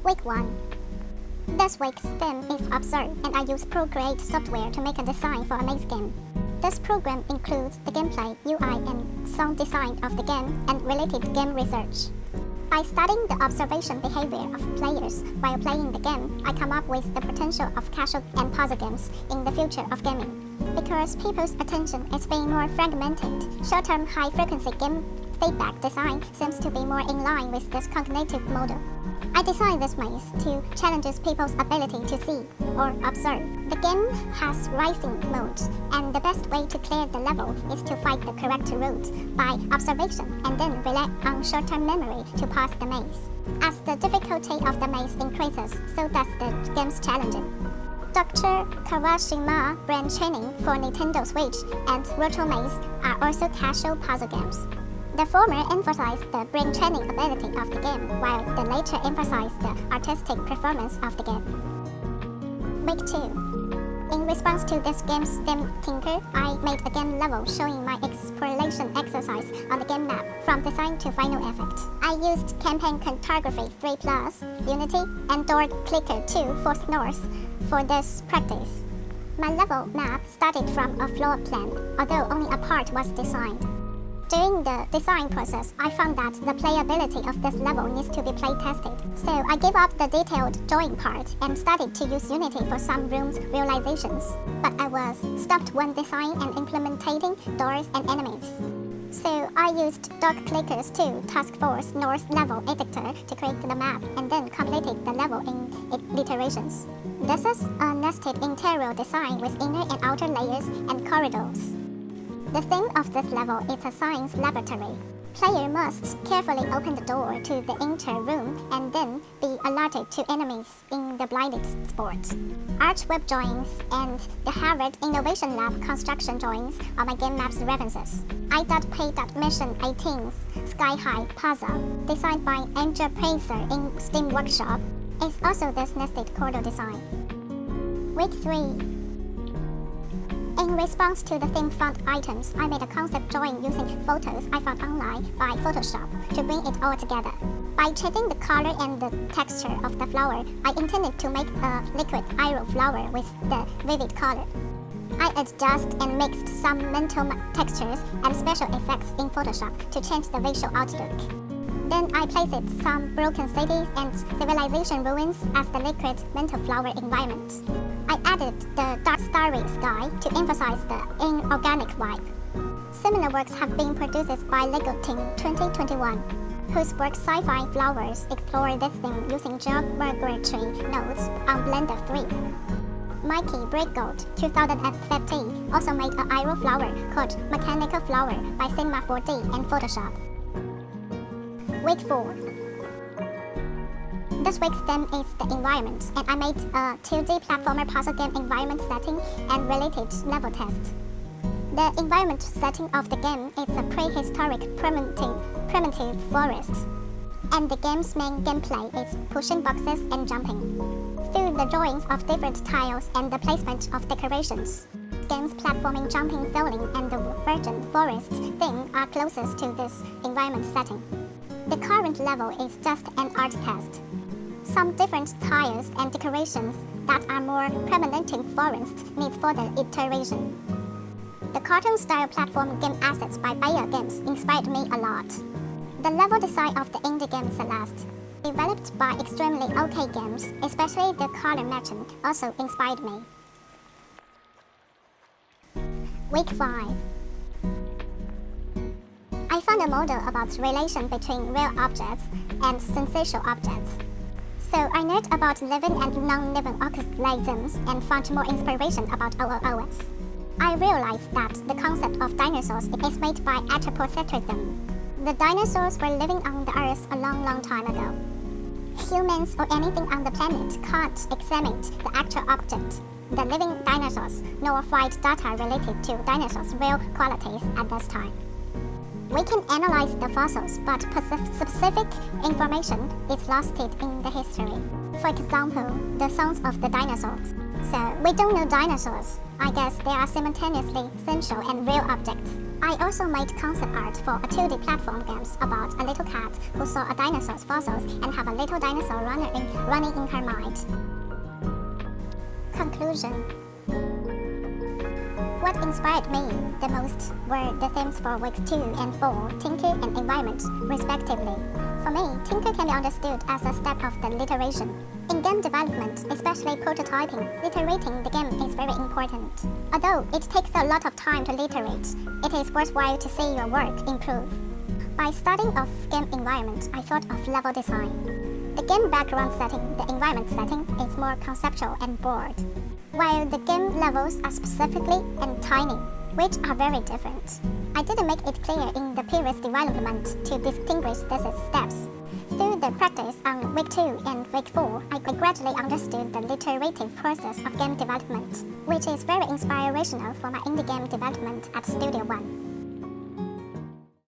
Week 1. This week's theme is Observe, and I use Procreate software to make a design for a maze game. This program includes the gameplay, UI, and sound design of the game and related game research. By studying the observation behavior of players while playing the game, I come up with the potential of casual and puzzle games in the future of gaming. Because people's attention is being more fragmented, short-term high-frequency game feedback design seems to be more in line with this cognitive model. I designed this maze to challenge people's ability to see or observe. The game has rising modes, and the best way to clear the level is to find the correct route by observation and then rely on short-term memory to pass the maze. As the difficulty of the maze increases, so does the game's challenging. Dr. Kawashima brain training for Nintendo Switch and Virtual Maze are also casual puzzle games. The former emphasize the brain training ability of the game, while the latter emphasize the artistic performance of the game. Week 2. In response to this game's theme Tinker, I made a game level showing my exploration exercise on the game map from design to final effect. I used Campaign Cartography 3+, Unity, and Door Clicker 2 for North for this practice. My level map started from a floor plan, although only a part was designed. During the design process, I found that the playability of this level needs to be play-tested. So I gave up the detailed drawing part and started to use Unity for some rooms realizations. But I was stopped when designing and implementing doors and enemies. So I used Dog Clickers 2 Task Force North level editor to create the map and then completed the level in iterations. This is a nested interior design with inner and outer layers and corridors. The theme of this level is a science laboratory. Player must carefully open the door to the inner room and then be alerted to enemies in the blinded spot. Arch web drawings and the Harvard Innovation Lab construction drawings are my game map's references. I.P.Mission 18's Sky High Puzzle, designed by Angel Princer in Steam Workshop, is also this nested corridor design. Week 3. In response to the theme font items, I made a concept drawing using photos I found online by Photoshop to bring it all together. By changing the color and the texture of the flower, I intended to make a liquid arrow flower with the vivid color. I adjusted and mixed some mental textures and special effects in Photoshop to change the visual outlook. Then I placed some broken cities and civilization ruins as the liquid mental flower environment. I added the dark starry sky to emphasize the inorganic vibe. Similar works have been produced by LEGO Team 2021, whose work Sci-Fi Flowers explore this theme using geometry nodes on Blender 3. Mikey Breakgold 2015 also made an arrow flower called Mechanical Flower by Cinema 4D and Photoshop. Week 4. This week's theme is the environment, and I made a 2D platformer puzzle game environment setting and related level test. The environment setting of the game is a prehistoric primitive forest, and the game's main gameplay is pushing boxes and jumping. Through the drawings of different tiles and the placement of decorations, the game's platforming, jumping, feeling, and the virgin forest theme are closest to this environment setting. The current level is just an art test. Some different tiles and decorations that are more prominent in forest need further iteration. The cartoon-style platform game assets by Bayer Games inspired me a lot. The level design of the indie game Celeste, developed by Extremely OK Games, especially the color matching, also inspired me. Week 5. I found a model about relation between real objects and sensational objects. So I learned about living and non-living organisms and found more inspiration about OOOs. I realized that the concept of dinosaurs is made by anthropocentrism. The dinosaurs were living on the Earth a long time ago. Humans or anything on the planet can't examine the actual object, the living dinosaurs, nor find data related to dinosaurs' real qualities at this time. We can analyze the fossils, but specific information is lost in the history. For example, the songs of the dinosaurs. So we don't know dinosaurs. I guess they are simultaneously essential and real objects. I also made concept art for a 2D platform games about a little cat who saw a dinosaur's fossils and have a little dinosaur running in her mind. Conclusion. What inspired me the most were the themes for weeks 2 and 4, Tinker and Environment, respectively. For me, Tinker can be understood as a step of the literation. In game development, especially prototyping, literating the game is very important. Although it takes a lot of time to literate, it is worthwhile to see your work improve. By starting off game environment, I thought of level design. The game background setting, the environment setting, is more conceptual and broad, while the game levels are specifically and tiny, which are very different. I didn't make it clear in the previous development to distinguish these steps. Through the practice on week 2 and week 4, I gradually understood the iterative process of game development, which is very inspirational for my indie game development at Studio One.